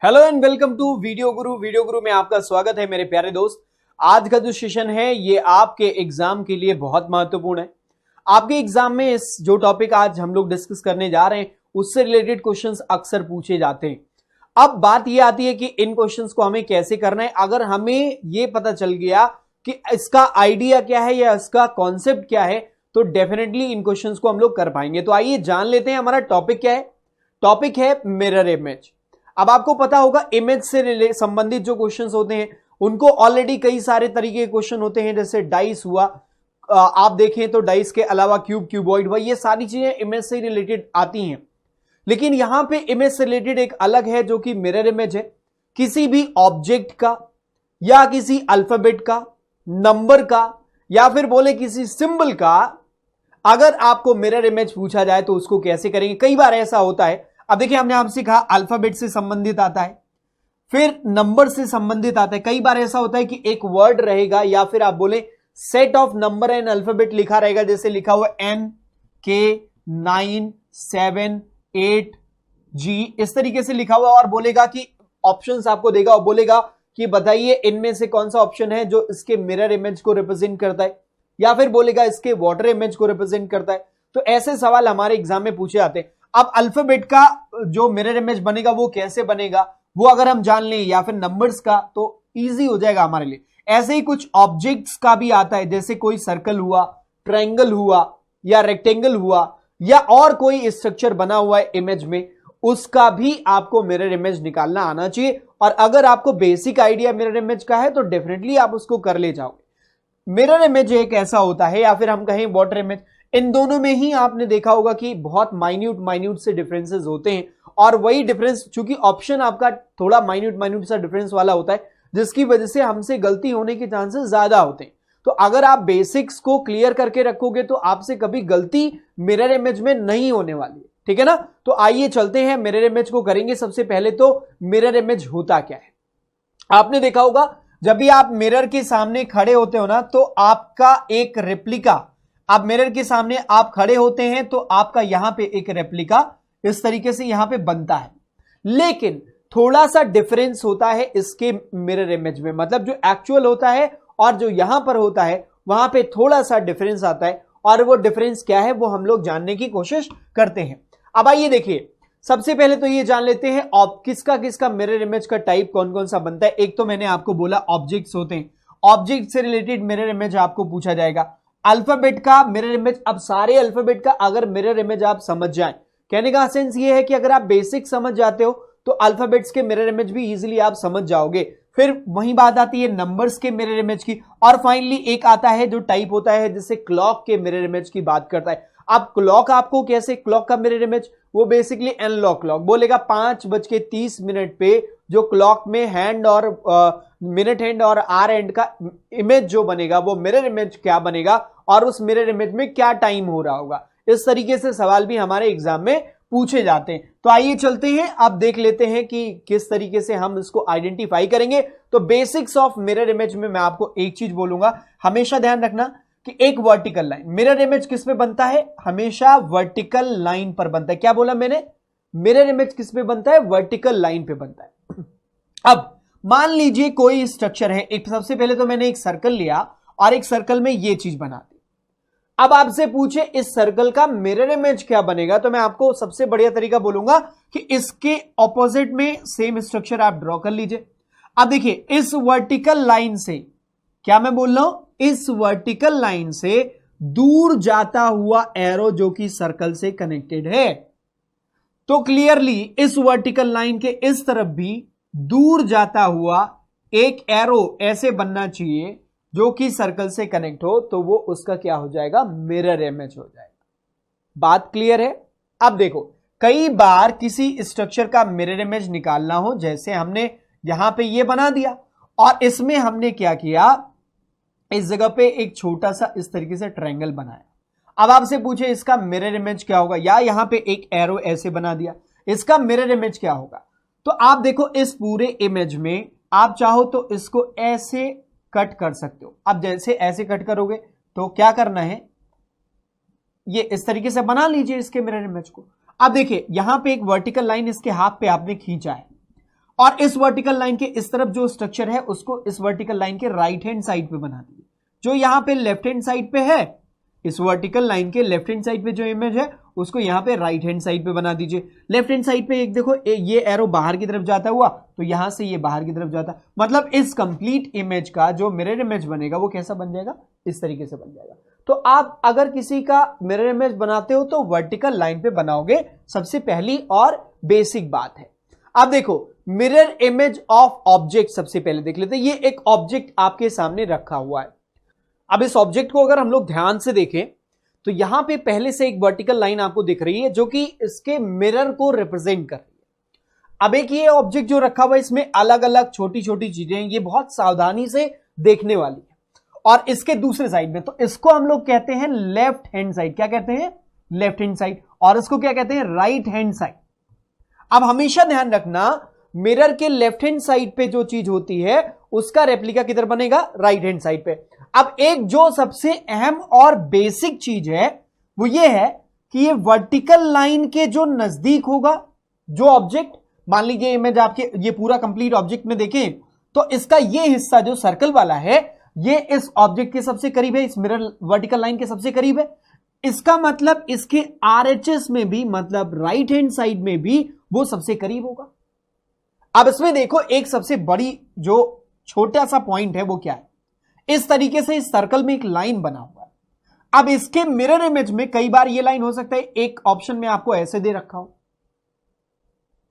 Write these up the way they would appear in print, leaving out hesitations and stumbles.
Hello and welcome to video Guru में आपका स्वागत है मेरे प्यारे दोस्त। आज का जो सेशन है ये आपके एग्जाम के लिए बहुत महत्वपूर्ण है। आपके एग्जाम में इस जो टॉपिक आज हम लोग डिस्कस करने जा रहे हैं उससे रिलेटेड क्वेश्चंस अक्सर पूछे जाते हैं। अब बात ये आती है कि इन क्वेश्चंस को हमें कैसे करना है। अगर हमें ये पता चल गया कि इसका आइडिया क्या है या इसका कॉन्सेप्ट क्या है तो डेफिनेटली इन क्वेश्चंस को हम लोग कर पाएंगे। तो आइए जान लेते हैं हमारा टॉपिक क्या है। टॉपिक है मिरर इमेज। अब आपको पता होगा इमेज से संबंधित जो क्वेश्चंस होते हैं उनको ऑलरेडी कई सारे तरीके के क्वेश्चन होते हैं, जैसे डाइस हुआ, आप देखें तो डाइस के अलावा क्यूब, क्यूबॉइड हुआ, ये सारी चीजें इमेज से रिलेटेड आती हैं। लेकिन यहां पे इमेज से रिलेटेड एक अलग है जो कि मिरर इमेज है। किसी भी ऑब्जेक्ट का या किसी अल्फाबेट का, नंबर का या फिर बोले किसी सिंबल का अगर आपको मिरर इमेज पूछा जाए तो उसको कैसे करेंगे। कई बार ऐसा होता है, अब देखिए हमने आपसे कहा अल्फाबेट से संबंधित आता है, फिर नंबर से संबंधित आता है। कई बार ऐसा होता है कि एक वर्ड रहेगा या फिर आप बोले set of number and alphabet लिखा रहेगा, जैसे लिखा हुआ N K 9 7 8 G, इस तरीके से लिखा हुआ, और बोलेगा कि ऑप्शंस आपको देगा और बोलेगा कि बताइए इनमें से कौन सा ऑप्शन है जो इसके मिरर इमेज को रिप्रेजेंट करता है, या फिर बोलेगा इसके वाटर इमेज को रिप्रेजेंट करता है। तो ऐसे सवाल हमारे एग्जाम में पूछे जाते हैं। अब अल्फाबेट का जो मिरर इमेज बनेगा वो कैसे बनेगा वो अगर हम जान लें, या फिर नंबर्स का, तो इजी हो जाएगा हमारे लिए। ऐसे ही कुछ ऑब्जेक्ट्स का भी आता है, जैसे कोई सर्कल हुआ, ट्रायंगल हुआ या रेक्टेंगल हुआ या और कोई स्ट्रक्चर बना हुआ है इमेज में, उसका भी आपको मिरर इमेज निकालना आना चाहिए। और अगर आपको बेसिक आइडिया मिरर इमेज का है तो डेफिनेटली आप उसको कर ले जाओगे। मिरर इमेज एक ऐसा होता है, या फिर हम कहें वाटर इमेज, इन दोनों में ही आपने देखा होगा कि बहुत माइन्यूट से डिफरेंसेस होते हैं। और वही डिफरेंस, चूंकि ऑप्शन आपका थोड़ा माइन्यूट सा डिफरेंस वाला होता है, जिसकी वजह से हमसे गलती होने के चांसेस ज्यादा होते हैं। तो अगर आप बेसिक्स को क्लियर करके रखोगे तो आपसे कभी गलती मिरर इमेज में नहीं होने वाली है, ठीक है ना। तो आइए चलते हैं, मिरर इमेज को करेंगे। सबसे पहले तो मिरर इमेज होता क्या है। आपने देखा होगा जब भी आप मिरर के सामने खड़े होते हो ना, तो आपका एक रेप्लिका, आप मिरर के सामने आप खड़े होते हैं तो आपका यहां पे एक रेप्लिका इस तरीके से यहां पे बनता है। लेकिन थोड़ा सा डिफरेंस होता है इसके मिरर इमेज में, मतलब जो एक्चुअल होता है और जो यहां पर होता है वहां पे थोड़ा सा डिफरेंस आता है। और वो डिफरेंस क्या है वो हम लोग जानने की कोशिश करते हैं। अब आइए देखिए, सबसे पहले तो ये जान लेते हैं किसका किसका मिरर इमेज का टाइप कौन कौन सा बनता है। एक तो मैंने आपको बोला ऑब्जेक्ट्स होते हैं, ऑब्जेक्ट से रिलेटेड मिरर इमेज आपको पूछा जाएगा। अल्फाबेट का मिरर इमेज, अब सारे अल्फाबेट का अगर मिरर इमेज आप समझ जाएं, कहने का सेंस ये है कि अगर आप बेसिक समझ जाते हो तो अल्फाबेट्स के मिरर इमेज भी इजीली आप समझ जाओगे। फिर वही बात आती है नंबर्स के मिरर इमेज की, और फाइनली एक आता है जो टाइप होता है जिससे क्लॉक के मिरर इमेज की बात करता है। अब क्लॉक आपको कैसे, क्लॉक का मिरर इमेज वो बेसिकली एनालॉग क्लॉक बोलेगा 5:30 पे जो क्लॉक में हैंड और मिनट हैंड और आर हैंड का इमेज जो बनेगा वो मिरर इमेज क्या बनेगा, और उस मिरर इमेज में क्या टाइम हो रहा होगा। इस तरीके से सवाल भी हमारे एग्जाम में पूछे जाते हैं। तो आइए चलते हैं, अब देख लेते हैं कि किस तरीके से हम इसको आइडेंटिफाई करेंगे। तो बेसिक्स ऑफ मिरर इमेज में मैं आपको एक चीज बोलूंगा, हमेशा ध्यान रखना कि एक वर्टिकल लाइन, मिरर इमेज किस पे बनता है, हमेशा वर्टिकल लाइन पर बनता है। क्या बोला मैंने, मिरर इमेज किस पे बनता है, वर्टिकल लाइन पे बनता है। अब मान लीजिए कोई स्ट्रक्चर है, एक सबसे पहले तो मैंने एक सर्कल लिया और एक सर्कल में ये चीज बना दी। अब आपसे पूछे इस सर्कल का मिरर इमेज क्या बनेगा, तो मैं आपको सबसे बढ़िया तरीका बोलूंगा कि इसके ऑपोजिट में सेम स्ट्रक्चर आप ड्रॉ कर लीजिए। अब देखिए इस वर्टिकल लाइन से, क्या मैं बोल रहा हूं, इस वर्टिकल लाइन से दूर जाता हुआ एरो जो कि सर्कल से कनेक्टेड है, तो क्लियरली इस वर्टिकल लाइन के इस तरफ भी दूर जाता हुआ एक एरो ऐसे बनना चाहिए जो कि सर्कल से कनेक्ट हो, तो वो उसका क्या हो जाएगा, मिरर इमेज हो जाएगा। बात क्लियर है। अब देखो कई बार किसी स्ट्रक्चर का मिरर इमेज निकालना हो, जैसे हमने यहां पे ये बना दिया और इसमें हमने क्या किया, इस जगह पे एक छोटा सा इस तरीके से ट्रायंगल बनाया। अब आपसे पूछे इसका मिरर इमेज क्या होगा, या यहां पे एक एरो ऐसे बना दिया, इसका मिरर इमेज क्या होगा। तो आप देखो इस पूरे इमेज में आप चाहो तो इसको ऐसे कट कर सकते हो। अब जैसे ऐसे कट करोगे तो क्या करना है, ये इस तरीके से बना लीजिए इसके मिरर इमेज को। अब देखिए यहां पे एक वर्टिकल लाइन इसके हाथ पे आपने खींचा है और इस वर्टिकल लाइन के इस तरफ जो स्ट्रक्चर है उसको इस वर्टिकल लाइन के राइट हैंड साइड पे बना दीजिए। जो यहां पे लेफ्ट हैंड साइड पे है, इस वर्टिकल लाइन के लेफ्ट हैंड साइड पे जो इमेज है उसको यहां पे राइट हैंड साइड पे बना दीजिए। लेफ्ट हैंड साइड पे एक देखो ये एरो बाहर की तरफ जाता हुआ, तो यहां से ये बाहर की तरफ जाता, मतलब इस कंप्लीट इमेज का जो मिरर इमेज बनेगा वो कैसा बन जाएगा, इस तरीके से बन जाएगा। तो आप अगर किसी का मिरर इमेज बनाते हो तो वर्टिकल लाइन पे बनाओगे, सबसे पहली और बेसिक बात है। अब देखो मिरर इमेज ऑफ ऑब्जेक्ट सबसे पहले देख लेते हैं। ये एक ऑब्जेक्ट आपके सामने रखा हुआ है। अब इस ऑब्जेक्ट को अगर हम लोग ध्यान से देखें तो यहां पे पहले से एक वर्टिकल लाइन आपको दिख रही है जो कि इसके मिरर को रिप्रेजेंट कर रही है। अब एक ये ऑब्जेक्ट जो रखा हुआ है इसमें अलग अलग छोटी छोटी चीजें, ये बहुत सावधानी से देखने वाली है। और इसके दूसरे साइड में, तो इसको हम लोग कहते हैं लेफ्ट हैंड साइड। क्या कहते हैं, लेफ्ट हैंड साइड। और इसको क्या कहते हैं, राइट हैंड साइड। अब हमेशा ध्यान रखना मिरर के लेफ्ट हैंड साइड पे जो चीज होती है उसका रेप्लिका किधर बनेगा, राइट हैंड साइड पे। अब एक जो सबसे अहम और बेसिक चीज है वो ये है कि ये वर्टिकल लाइन के जो नजदीक होगा जो ऑब्जेक्ट, मान लीजिए इमेज आपके ये पूरा कंप्लीट ऑब्जेक्ट में देखें तो इसका ये हिस्सा जो सर्कल वाला है ये इस ऑब्जेक्ट के सबसे करीब है, इस मिरर वर्टिकल लाइन के सबसे करीब है। इसका मतलब इसके आरएचएस में भी, मतलब राइट हैंड साइड में भी वो सबसे करीब होगा। अब इसमें देखो एक सबसे बड़ी जो छोटा सा पॉइंट है वो क्या है, इस तरीके से इस सर्कल में एक लाइन बना हुआ है। अब इसके मिरर इमेज में कई बार ये लाइन हो सकता है एक ऑप्शन में आपको ऐसे दे रखा हो,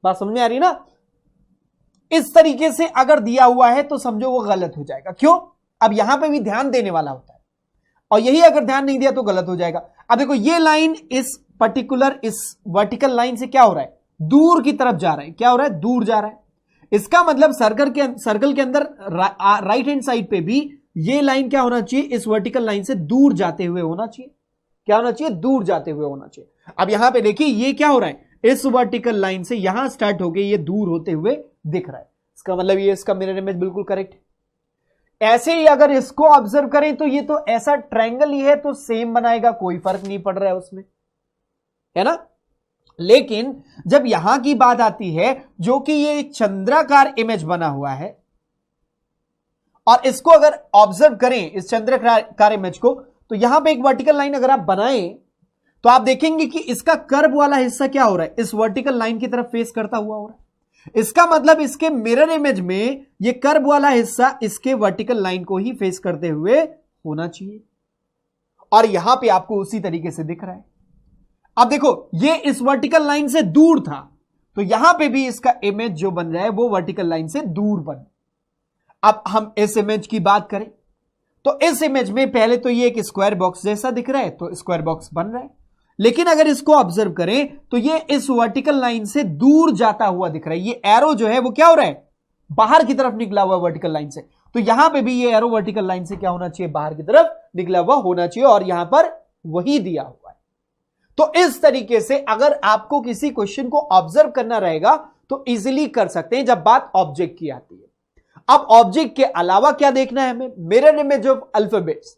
बात समझ में आ रही ना। इस तरीके से अगर दिया हुआ है तो समझो वो गलत हो जाएगा। क्यों, अब यहां पे भी ध्यान देने वाला होता है और यही अगर ध्यान नहीं दिया तो गलत हो जाएगा। अब देखो ये लाइन इस पर्टिकुलर इस वर्टिकल लाइन से क्या हो रहा है, दूर की तरफ जा रहा है। क्या हो रहा है, दूर जा रहा है। इसका मतलब सर्कल के अंदर राइट हैंड साइड पे भी ये लाइन क्या होना चाहिए, इस वर्टिकल लाइन से दूर जाते हुए होना चाहिए। क्या होना चाहिए, दूर जाते हुए होना चाहिए। अब यहां पे देखिए ये क्या हो रहा है, इस वर्टिकल लाइन से यहां स्टार्ट होके ये दूर होते हुए दिख रहा है। इसका मतलब ये इसका मिरर इमेज बिल्कुल करेक्ट है। ऐसे ही अगर इसको ऑब्जर्व करें तो ये तो ऐसा ट्रायंगल ही है तो सेम बनाएगा, कोई फर्क नहीं पड़ रहा है उसमें, है ना। लेकिन जब यहां की बात आती है जो कि ये चंद्राकार इमेज बना हुआ है और इसको अगर ऑब्जर्व करें इस चंद्राकार इमेज को, तो यहां पे एक वर्टिकल लाइन अगर आप बनाएं तो आप देखेंगे कि इसका कर्व वाला हिस्सा क्या हो रहा है, इस वर्टिकल लाइन की तरफ फेस करता हुआ हो रहा है। इसका मतलब इसके मिरर इमेज में ये कर्व वाला हिस्सा इसके वर्टिकल लाइन को ही फेस करते हुए होना चाहिए और यहां पे आपको उसी तरीके से दिख रहा है। अब देखो ये इस वर्टिकल लाइन से दूर था तो यहां पे भी इसका इमेज जो बन रहा है वो वर्टिकल लाइन से दूर बन। अब हम इस इमेज की बात करें तो इस इमेज में पहले तो ये एक स्क्वायर बॉक्स जैसा दिख रहा है तो स्क्वायर बॉक्स बन रहा है, लेकिन अगर इसको ऑब्जर्व करें तो ये इस वर्टिकल लाइन से दूर जाता हुआ दिख रहा है। ये एरो जो है वो क्या हो रहा है, बाहर की तरफ निकला हुआ वर्टिकल लाइन से। तो यहां पे भी ये एरो वर्टिकल लाइन से क्या होना चाहिए, बाहर की तरफ निकला हुआ होना चाहिए और यहां पर वही दिया हुआ है। तो इस तरीके से अगर आपको किसी क्वेश्चन को ऑब्जर्व करना रहेगा तो इजीली कर सकते हैं जब बात ऑब्जेक्ट की आती है। अब ऑब्जेक्ट के अलावा क्या देखना है हमें, मिरर इमेज ऑफ अल्फाबेट्स।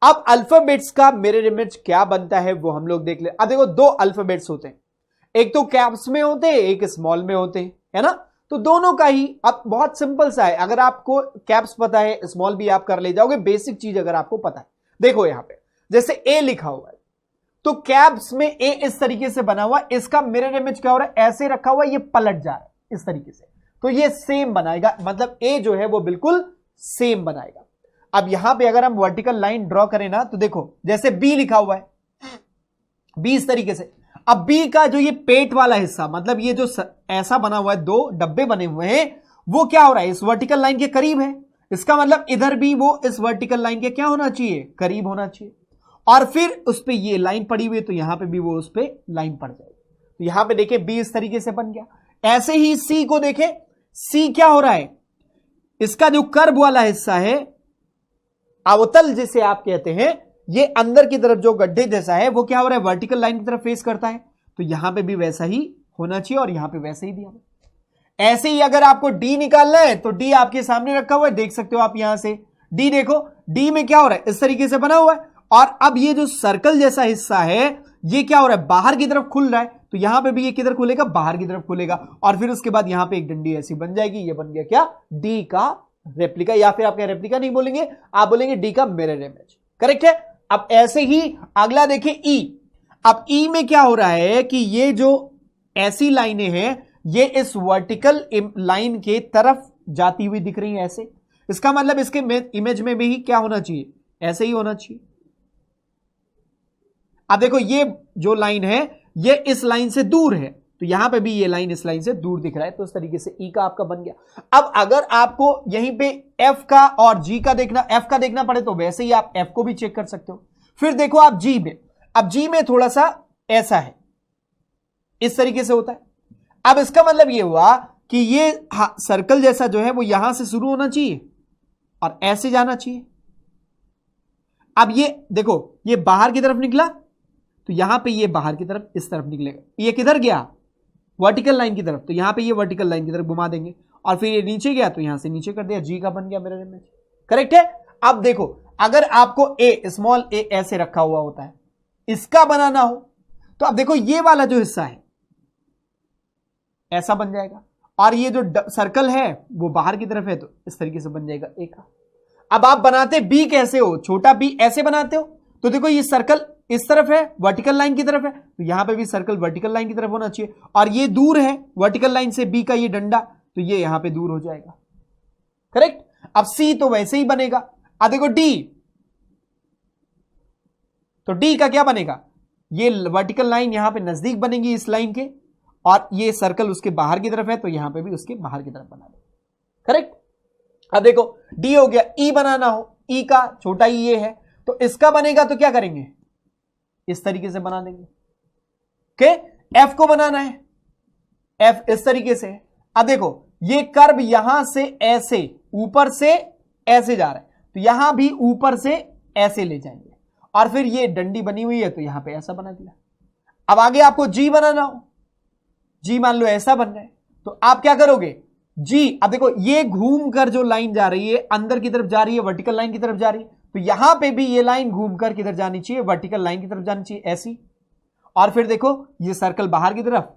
अब अल्फाबेट्स का मिरर इमेज क्या बनता है वो हम लोग देख ले। अब देखो दो अल्फाबेट्स होते हैं, एक तो कैप्स में होते हैं एक स्मॉल में होते हैं, है ना। तो दोनों का ही अब बहुत सिंपल सा है, अगर आपको कैप्स पता है स्मॉल भी आप कर ले जाओगे, बेसिक चीज अगर आपको पता है। देखो यहां पे जैसे ए लिखा हुआ है तो कैप्स में ए इस तरीके से बना हुआ, इसका मिरर इमेज क्या हो रहा है, ऐसे रखा हुआ, ये पलट जा रहा है इस तरीके से, तो ये सेम बनाएगा, मतलब ए जो है वो बिल्कुल सेम बनाएगा। अब यहां पे अगर हम वर्टिकल लाइन ड्रॉ करें ना तो देखो जैसे बी लिखा हुआ है, बी इस तरीके से। अब बी का जो ये पेट वाला हिस्सा, मतलब ये जो ऐसा बना हुआ है, दो डब्बे बने हुए हैं, वो क्या हो रहा है, इस वर्टिकल लाइन के करीब है। इसका मतलब इधर भी वो इस वर्टिकल लाइन के क्या होना चाहिए, करीब होना चाहिए। और फिर उस पर ये लाइन पड़ी हुई है तो यहां पे भी वो उस पर लाइन पड़ जाएगी। तो यहां पे देखे बी इस तरीके से बन गया। ऐसे ही सी को देखे, सी क्या हो रहा है, इसका जो कर्व वाला हिस्सा है, अवतल जिसे आप कहते हैं, ये अंदर की तरफ जो गड्ढे जैसा है वो क्या हो रहा है, वर्टिकल लाइन की तरफ फेस करता है। तो यहां पे भी वैसा ही होना चाहिए और यहां पे वैसे ही दिया। ऐसे ही अगर आपको डी निकालना है तो डी आपके सामने रखा हुआ है, देख सकते हो आप यहां से। डी देखो, डी में क्या हो रहा है, इस तरीके से बना हुआ है। और अब ये जो सर्कल जैसा हिस्सा है ये क्या हो रहा है, बाहर की तरफ खुल रहा है। तो यहां पे भी ये किधर खुलेगा, बाहर की तरफ खुलेगा, और फिर उसके बाद यहां पे एक डंडी ऐसी बन जाएगी। ये बन गया क्या, डी का रेप्लिका, या फिर आप क्या रेप्लिका नहीं बोलेंगे, आप बोलेंगे डी का मिरर इमेज। करेक्ट है। अब ऐसे ही अगला देखिए ई। अब ई में क्या हो रहा है कि ये जो ऐसी लाइनें हैं ये इस वर्टिकल लाइन के तरफ जाती हुई दिख रही है ऐसे। इसका मतलब इसके इमेज में भी क्या होना चाहिए, ऐसे ही होना चाहिए। अब देखो ये जो लाइन है ये इस लाइन से दूर है, तो यहां पे भी ये लाइन इस लाइन से दूर दिख रहा है, तो इस तरीके से ई का आपका बन गया। अब अगर आपको यहीं पे एफ का और जी का देखना, एफ का देखना पड़े तो वैसे ही आप एफ को भी चेक कर सकते हो। फिर देखो आप जी में, अब जी में थोड़ा सा ऐसा है, इस तरीके से होता है। अब इसका मतलब ये हुआ कि ये सर्कल जैसा जो है वो यहां से शुरू होना चाहिए और ऐसे जाना चाहिए। अब ये देखो ये बाहर की तरफ निकला, तो यहां पे ये बाहर की तरफ इस तरफ निकलेगा। ये किधर गया, वर्टिकल लाइन की तरफ, तो यहां पे ये वर्टिकल लाइन की तरफ घुमा देंगे, और फिर ये नीचे गया तो यहां से नीचे कर दिया, जी का बन गया मिरर इमेज। करेक्ट है। अब देखो अगर आपको ए, स्मॉल ए ऐसे रखा हुआ होता है, इसका बनाना हो तो अब देखो ये वाला जो हिस्सा है ऐसा बन जाएगा, और ये जो सर्कल है वो बाहर की तरफ है, तो इस तरीके से बन जाएगा ए का। अब आप बनाते बी कैसे हो, छोटा बी ऐसे बनाते हो, तो देखो ये सर्कल इस तरफ है, वर्टिकल लाइन की तरफ है, तो यहां पे भी सर्कल वर्टिकल लाइन की तरफ होना चाहिए, और ये दूर है वर्टिकल लाइन से बी का ये डंडा, तो ये यहां पे दूर हो जाएगा। करेक्ट। अब सी तो वैसे ही बनेगा। अब देखो डी, तो डी का क्या बनेगा, ये वर्टिकल लाइन यहां पे नजदीक बनेगी इस लाइन के, और ये सर्कल उसके बाहर की तरफ है, तो यहां पे भी उसके बाहर की तरफ बना दे। करेक्ट। अब देखो डी हो गया, ई बनाना हो, ई का छोटा ई ये है, तो इसका बनेगा तो क्या करेंगे, इस तरीके से बना देंगे। ओके। एफ को बनाना है, एफ इस तरीके से। अब देखो ये कर्व यहां से ऐसे ऊपर से ऐसे जा रहा है, तो यहां भी ऊपर से ऐसे ले जाएंगे, और फिर ये डंडी बनी हुई है तो यहां पे ऐसा बना दिया। अब आगे आपको जी बनाना हो, जी मान लो ऐसा बन रहा है, तो आप क्या करोगे, जी। अब देखो ये घूम कर जो लाइन जा रही है अंदर की तरफ जा रही है, वर्टिकल लाइन की तरफ जा रही है, तो यहां पे भी ये लाइन घूमकर किधर जानी चाहिए, वर्टिकल लाइन की तरफ जानी चाहिए ऐसी। और फिर देखो ये सर्कल बाहर की तरफ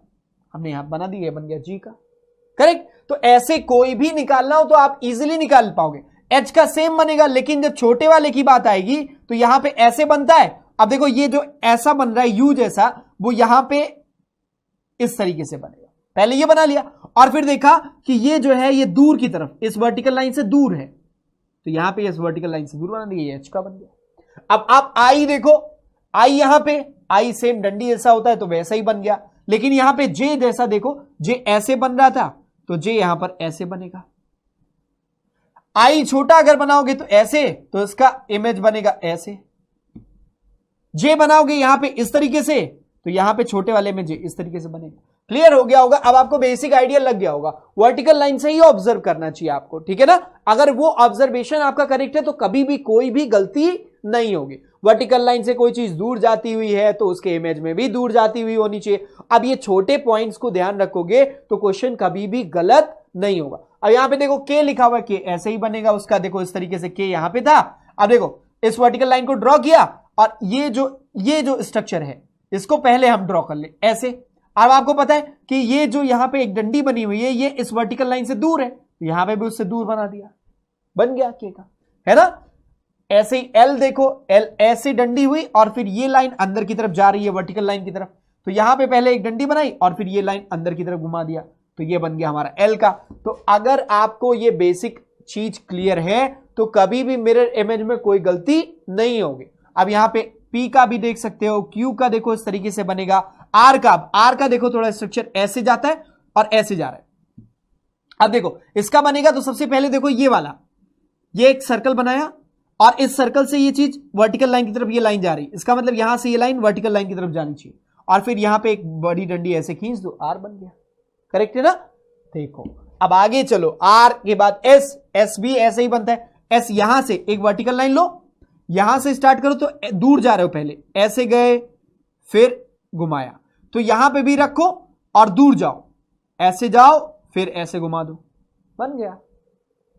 हमने यहां बना दी, बन गया जी का। करेक्ट। तो ऐसे कोई भी निकालना हो तो आप इजीली निकाल पाओगे। एच का सेम बनेगा, लेकिन जब छोटे वाले की बात आएगी तो यहां पे ऐसे बनता है। अब देखो ये जो ऐसा बन रहा है यू जैसा, वो यहां पे इस तरीके से बनेगा। पहले ये बना लिया, और फिर देखा कि ये जो है ये दूर की तरफ इस वर्टिकल लाइन से दूर है, तो यहां पे इस वर्टिकल लाइन से दूर बना दिया, एच का बन गया। अब आप आई देखो, आई यहां पे आई सेम डंडी जैसा होता है तो वैसा ही बन गया, लेकिन यहां पे जे जैसा देखो, जे ऐसे बन रहा था तो जे यहां पर ऐसे बनेगा। आई छोटा अगर बनाओगे तो ऐसे, तो इसका इमेज बनेगा ऐसे। जे बनाओगे यहां पे इस तरीके से, तो यहां पे छोटे वाले में जे इस तरीके से बनेगा। क्लियर हो गया होगा। अब आपको बेसिक आइडिया लग गया होगा। वर्टिकल लाइन से ही ऑब्जर्व करना चाहिए आपको, ठीक है ना। अगर वो ऑब्जर्वेशन आपका करेक्ट है तो कभी भी कोई भी गलती नहीं होगी। वर्टिकल लाइन से कोई चीज दूर जाती हुई है तो उसके इमेज में भी दूर जाती हुई होनी चाहिए। अब ये छोटे पॉइंट्स को ध्यान रखोगे तो क्वेश्चन कभी भी गलत नहीं होगा। अब यहां पे देखो के लिखा हुआ है, के ऐसे ही बनेगा उसका, देखो इस तरीके से के यहां पे था। अब देखो इस वर्टिकल लाइन को ड्रॉ किया, और ये जो स्ट्रक्चर है इसको पहले हम ड्रॉ कर ले ऐसे। अब आपको पता है कि ये जो यहां पे एक डंडी बनी हुई है ये इस वर्टिकल लाइन से दूर है, तो यहां पे भी उससे दूर बना दिया, बन गया के का, है ना। ऐसे ही एल देखो, एल ऐसे डंडी हुई और फिर ये लाइन अंदर की तरफ जा रही है वर्टिकल लाइन की तरफ, तो यहां पे पहले एक डंडी बनाई और फिर ये लाइन अंदर की तरफ घुमा दिया, तो ये बन गया हमारा एल का। तो अगर आपको ये बेसिक चीज क्लियर है तो कभी भी मिरर इमेज में कोई गलती नहीं होगी। अब यहां पे पी का भी देख सकते हो, क्यू का देखो इस तरीके से बनेगा, आर का देखो थोड़ा स्ट्रक्चर ऐसे जाता है और ऐसे जा रहा है। अब देखो इसका बनेगा तो सबसे पहले देखो ये वाला, ये एक सर्कल बनाया और इस सर्कल से ये चीज वर्टिकल लाइन की तरफ ये लाइन जा रही है, इसका मतलब यहां से ये लाइन वर्टिकल लाइन की तरफ जानी चाहिए, और फिर यहां पे एक बड़ी डंडी ऐसे खींच दो, आर बन गया। करेक्ट है ना। देखो अब आगे चलो, आर के बाद एस, एस भी ऐसे ही बनता है। एस यहां से एक वर्टिकल लाइन लो, यहां से स्टार्ट करो तो दूर जा रहे हो, पहले ऐसे गए फिर घुमाया, तो यहां पे भी रखो और दूर जाओ, ऐसे जाओ फिर ऐसे घुमा दो, बन गया।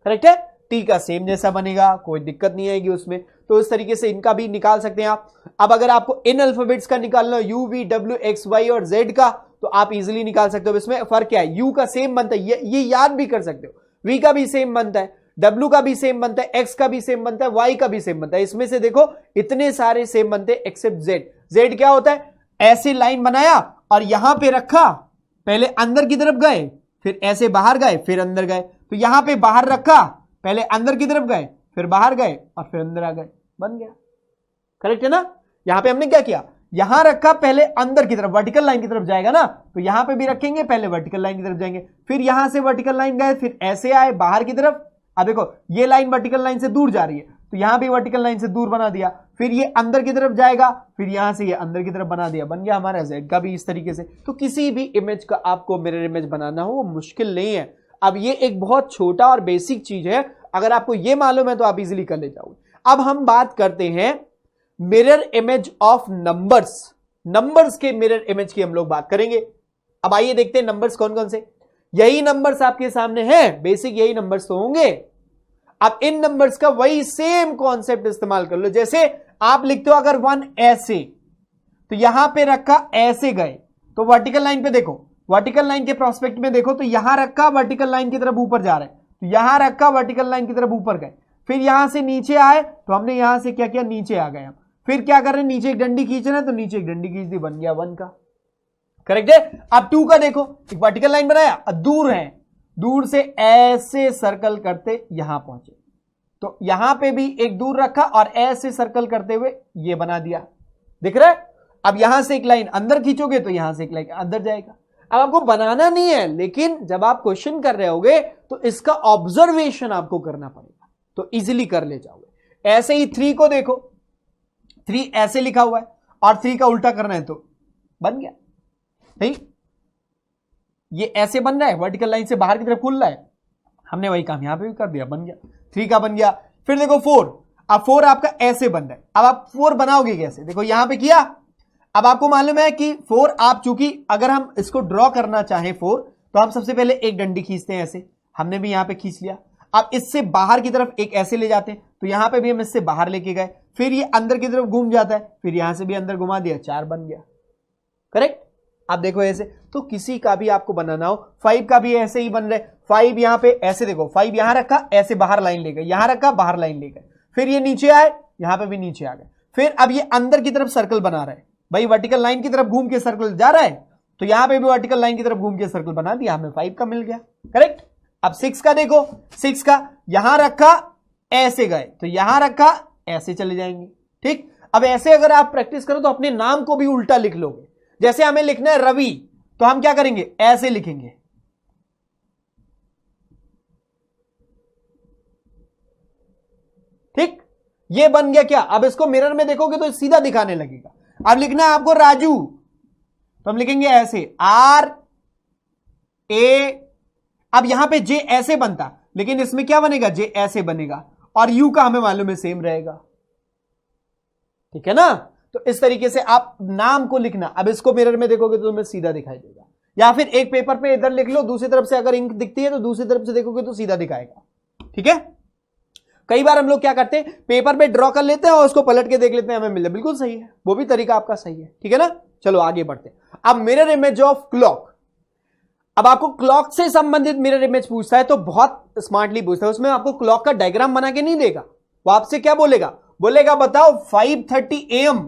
करेक्ट है। टी का सेम जैसा बनेगा, कोई दिक्कत नहीं आएगी उसमें। तो इस तरीके से इनका भी निकाल सकते हैं आप। अब अगर आपको इन अल्फाबेट्स का निकालना U V W X Y और जेड का, तो आप इजीली निकाल सकते हो। इसमें फर्क क्या है, u का सेम बनता है, ये याद भी कर सकते हो, v का भी सेम बनता है, w का भी सेम बनता है, x का भी सेम बनता है, y का भी सेम बनता है। इसमें से देखो इतने सारे सेम बनते हैं एक्सेप्ट z। z क्या होता है, ऐसे लाइन बनाया और यहां पे रखा, पहले अंदर की तरफ गए, फिर ऐसे बाहर गए, फिर अंदर गए। तो यहां पे बाहर रखा, पहले अंदर की तरफ गए, फिर बाहर गए और फिर अंदर आ गए, बन गया। करेक्ट है ना। यहां पे हमने क्या किया, यहां रखा, पहले अंदर की तरफ वर्टिकल लाइन की तरफ जाएगा ना, तो यहां पे भी रखेंगे, पहले वर्टिकल लाइन की तरफ जाएंगे, फिर यहां से वर्टिकल लाइन गए, फिर ऐसे आए बाहर की तरफ। अब देखो ये लाइन वर्टिकल लाइन से दूर जा रही है, तो यहां भी वर्टिकल लाइन से दूर बना दिया, फिर ये अंदर की तरफ जाएगा, फिर यहां से ये अंदर की तरफ बना दिया, बन गया हमारा z का भी इस तरीके से। तो किसी भी इमेज का आपको मिरर इमेज बनाना हो वो मुश्किल नहीं है। अब ये एक बहुत छोटा और बेसिक चीज है, अगर आपको ये मालूम है तो आप इजीली कर ले जाओगे। अब हम बात करते हैं mirror image of numbers. Numbers के मिरर इमेज की हम लोग बात करेंगे। अब आइए देखते हैं नंबर्स कौन कौन से। यही नंबर्स आपके सामने हैं, बेसिक यही नंबर्स तो होंगे। अब इन नंबर्स का वही सेम कॉन्सेप्ट इस्तेमाल कर लो। जैसे आप लिखते हो अगर 1 ऐसे, तो यहां पे रखा, ऐसे गए, तो वर्टिकल लाइन पे देखो, वर्टिकल लाइन के प्रोस्पेक्ट में देखो, तो यहां रखा वर्टिकल लाइन की तरफ ऊपर जा रहा है, तो यहां रखा वर्टिकल लाइन की तरफ ऊपर गए, फिर यहां से नीचे आए, तो हमने यहां से क्या किया, नीचे आ गए। फिर क्या कर रहे हैं, नीचे एक डंडी खींच रहे हैं, तो नीचे एक डंडी खींच दी, बन गया 1 का। करेक्ट है। अब 2 का देखो, एक वर्टिकल लाइन बनाया, दूर है, दूर से ऐसे सर्कल करते यहां पहुंचे, तो यहां पे भी एक दूर रखा और ऐसे सर्कल करते हुए ये बना दिया, दिख रहा है। अब यहां से एक लाइन अंदर खींचोगे तो यहां से एक लाइन अंदर जाएगा। अब आपको बनाना नहीं है, लेकिन जब आप क्वेश्चन कर रहे होगे तो इसका ऑब्जर्वेशन आपको करना पड़ेगा, तो इजीली कर ले जाओगे। ऐसे ही 3 को देखो, 3 ऐसे लिखा हुआ है और 3 का उल्टा करना है तो बन गया। नहीं, ये ऐसे बन रहा है, वर्टिकल लाइन से बाहर की तरफ खुल रहा है, हमने वही काम यहां पे भी कर दिया, बन गया 3 का बन गया। फिर देखो 4, अब 4 आपका ऐसे बन रहा है। अब आप 4 बनाओगे कैसे, देखो यहां पे किया। अब आपको मालूम है कि 4 आप चूंकि अगर हम इसको ड्रॉ करना चाहें 4, तो हम सबसे पहले एक डंडी खींचते हैं ऐसे, हमने भी यहां पे खींच लिया। अब इससे बाहर की तरफ एक ऐसे ले जाते हैं, तो यहां पे भी हम इससे बाहर लेके गए, फिर ये अंदर की तरफ घूम जाता है, फिर यहां से भी अंदर घुमा दिया, 4 बन गया। करेक्ट। आप देखो ऐसे, तो किसी का भी आपको बनाना हो, 5 का भी ऐसे ही बन रहा है। 5 यहां पे ऐसे देखो, 5 यहां रखा, ऐसे बाहर लाइन ले गए, यहां रखा बाहर लाइन ले गए, फिर ये नीचे आए, यहां पे भी नीचे आ गए, फिर अब ये अंदर की तरफ सर्कल बना रहा है, भाई वर्टिकल लाइन की तरफ घूम के सर्कल जा रहा है, तो यहां पे भी वर्टिकल लाइन की तरफ घूम के सर्कल बना दिया, हमें 5 का मिल गया। करेक्ट। अब 6 का देखो, 6 का यहां रखा, ऐसे गए, तो यहां रखा, ऐसे चले जाएंगे। ठीक। अब ऐसे अगर आप प्रैक्टिस करो तो अपने नाम को भी उल्टा लिख लोगे। जैसे हमें लिखना है रवि, तो हम क्या करेंगे, ऐसे लिखेंगे। ठीक, ये बन गया क्या। अब इसको मिरर में देखोगे तो सीधा दिखाने लगेगा। अब लिखना है आपको राजू, तो हम लिखेंगे ऐसे R A। अब यहां पे J ऐसे बनता, लेकिन इसमें क्या बनेगा, J ऐसे बनेगा, और U का हमें मालूम है सेम रहेगा। ठीक है ना। तो इस तरीके से आप नाम को लिखना। अब इसको मिरर में देखोगे तो तुम्हें सीधा दिखाई देगा, या फिर एक पेपर पे इधर लिख लो, दूसरी तरफ से अगर इंक दिखती है तो दूसरी तरफ से देखोगे तो सीधा दिखाएगा। ठीक है। कई बार हम लोग क्या करते हैं, पेपर पे ड्रॉ कर लेते हैं और उसको पलट के देख लेते हैं, हमें मिले, बिल्कुल सही है, वो भी तरीका आपका सही है। ठीक है ना। चलो आगे बढ़ते हैं। अब मिरर इमेज ऑफ क्लॉक। अब आपको क्लॉक से संबंधित मिरर इमेज पूछता है तो बहुत स्मार्टली पूछता है, उसमें आपको क्लॉक का डायग्राम बना के नहीं देगा, वो आपसे क्या बोलेगा, बोलेगा बताओ 5:30 AM,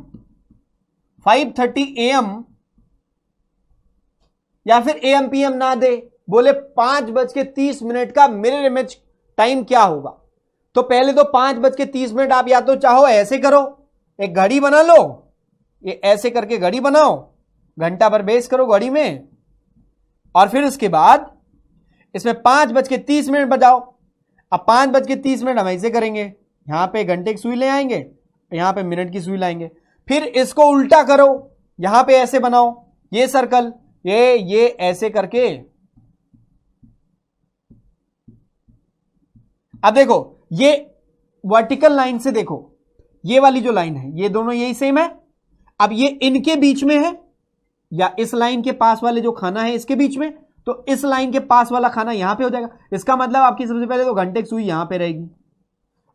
5:30 AM, या फिर AM PM ना दे, बोले 5:30 का मिरर इमेज टाइम क्या होगा। तो पहले तो 5:30 आप या तो चाहो ऐसे करो, एक घड़ी बना लो, ये ऐसे करके घड़ी बनाओ, घंटा भर बेस करो घड़ी में, और फिर उसके बाद इसमें 5:30 बजाओ। अब 5:30 हम ऐसे करेंगे, यहां पे घंटे की सुई ले आएंगे, यहां पे मिनट की सुई लाएंगे, फिर इसको उल्टा करो, यहां पे ऐसे बनाओ, ये सर्कल, ये ऐसे करके। अब देखो ये वर्टिकल लाइन से देखो, ये वाली जो लाइन है, ये दोनों यही सेम है। अब ये इनके बीच में है, या इस लाइन के पास वाले जो खाना है इसके बीच में, तो इस लाइन के पास वाला खाना यहां पे हो जाएगा। इसका मतलब आपकी सबसे पहले तो घंटे की सुई यहां पे रहेगी,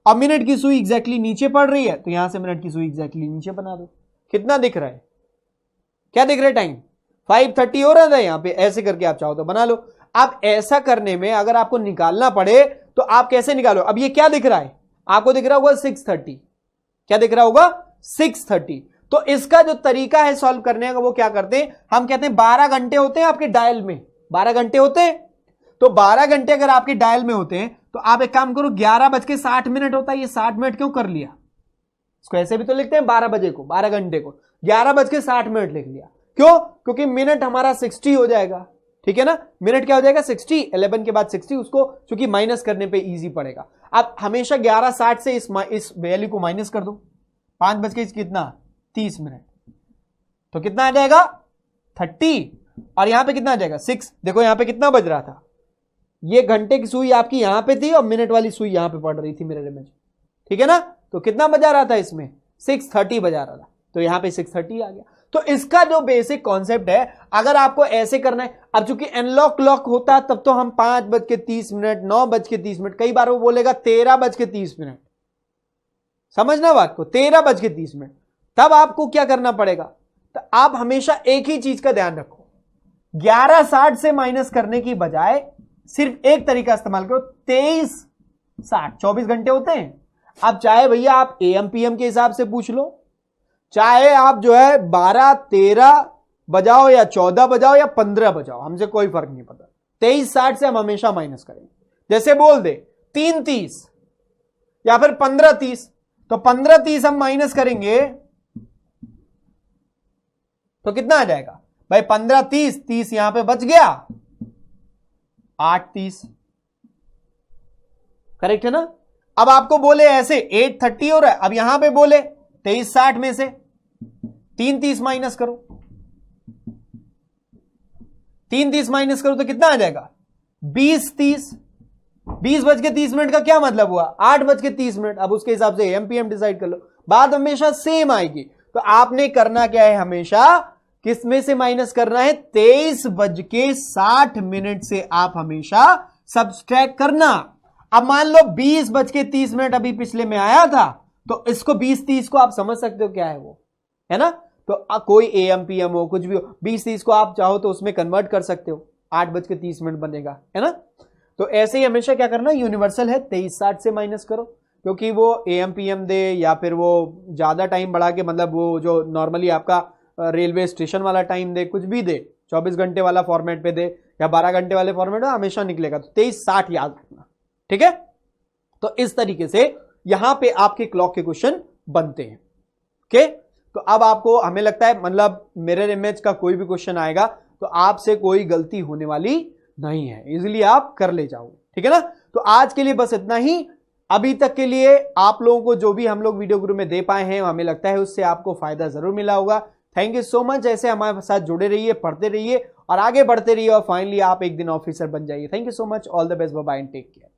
अब मिनट की सुई एग्जैक्टली नीचे पड़ रही है, तो यहां से मिनट की सुई एग्जैक्टली नीचे बना दो। कितना दिख रहा है, क्या दिख रहा है टाइम, 5:30 हो रहा था यहां पे, ऐसे करके आप चाहो तो बना लो। अब ऐसा करने में अगर आपको निकालना पड़े तो आप कैसे निकालो? अब ये क्या दिख रहा है आपको? दिख रहा होगा 6:30। क्या दिख रहा होगा? 6:30। तो इसका जो तरीका है सॉल्व करने का वो क्या करते हैं, हम कहते हैं 12 घंटे होते हैं आपके डायल में, 12 घंटे होते हैं। तो 12 घंटे अगर आपके डायल में होते हैं तो आप एक काम करो, 11:60 होता है, ये 60 मिनट क्यों कर लिया? इसको ऐसे भी तो लिखते हैं 12 बजे को, 12 घंटे को 11:60 लिख लिया। क्यों? क्योंकि मिनट हमारा 60 हो जाएगा, ठीक है ना। मिनट क्या हो जाएगा? 60। 11 के बाद 60, उसको चूंकि माइनस करने पे इजी पड़ेगा। आप हमेशा 11:60 से इस वैल्यू को माइनस कर दो। 5 बज के कितना? 30 मिनट। तो कितना आ जाएगा? 30। और यहां पे कितना आ जाएगा? 6। देखो यहां पे कितना बज रहा था, ये घंटे की सुई आपकी यहां पे थी और मिनट वाली सुई यहां पे पड़ रही थी मेरे में, ठीक है ना। तो कितना बजा रहा था इसमें? 6:30 बजा रहा था, तो यहां पे 6:30 आ गया। तो इसका जो बेसिक कॉन्सेप्ट है, अगर आपको ऐसे करना है, अब चूंकि एनलॉग क्लॉक होता तब तो हम 5:30, 9:30, कई बार वो बोलेगा 13:30। समझना बात को, 13:30। तब आपको क्या करना पड़ेगा? तो आप हमेशा एक ही चीज का ध्यान रखो, 11:60 से माइनस करने की बजाय सिर्फ एक तरीका इस्तेमाल करो, 23:60। 24 घंटे होते हैं। अब चाहे भैया आप AM PM के हिसाब से पूछ लो, चाहे आप जो है 12, 13 बजाओ या 14 बजाओ या 15 बजाओ, हमसे कोई फर्क नहीं पड़ता। 23:60 से हम हमेशा माइनस करेंगे। जैसे बोल दे 3:30 या फिर 15:30, तो 15:30 हम माइनस करेंगे तो कितना आ जाएगा भाई? 15:30, 30 यहां पे बच गया, 8:30। करेक्ट है ना। अब आपको बोले ऐसे 8:30 हो रहा है, अब यहां पे बोले 23:60 में से 3:30 माइनस करो, 3:30 माइनस करो तो कितना आ जाएगा? 20:30। 20:30 का क्या मतलब हुआ? 8:30। अब उसके हिसाब से AM PM डिसाइड कर लो, बात हमेशा सेम आएगी। तो आपने करना क्या है, हमेशा किस में से माइनस करना है? 23:60 से आप हमेशा सब्सट्रैक्ट करना। अब मान लो 20:30 अभी पिछले में आया था, तो इसको 20:30 को आप समझ सकते हो क्या है वो, है ना। तो कोई AM PM हो, कुछ भी हो, 20:30 को आप चाहो तो उसमें कन्वर्ट कर सकते हो, 8:30 बनेगा, है ना। तो ऐसे ही हमेशा क्या करना, यूनिवर्सल है, 23:60 से माइनस करो, क्योंकि वो AM PM दे या फिर वो ज्यादा टाइम बढ़ा के, मतलब वो जो नॉर्मली आपका रेलवे स्टेशन वाला टाइम दे, कुछ भी दे, 24 घंटे वाला फॉर्मेट पे दे या 12 घंटे वाले फॉर्मेट में, हमेशा निकलेगा। तो 23:60 याद रखना, ठीक है। तो इस तरीके से यहां पे आपके क्लॉक के क्वेश्चन बनते हैं। ओके, तो अब आपको, हमें लगता है मतलब मिरर इमेज का कोई भी क्वेश्चन आएगा तो आपसे कोई गलती होने वाली नहीं है, इजीली आप कर ले जाओगे, ठीक है ना। तो आज के लिए बस इतना ही। अभी तक के लिए आप लोगों को जो भी हम लोग वीडियो गुरु में दे पाए हैं, हमें लगता है उससे आपको फायदा जरूर मिला होगा। Thank you so much. ऐसे हमारे साथ जुड़े रहिए, पढ़ते रहिए और आगे बढ़ते रहिए और फाइनली आप एक दिन ऑफिसर बन जाइए। Thank you so much. All the best, bye bye and take care.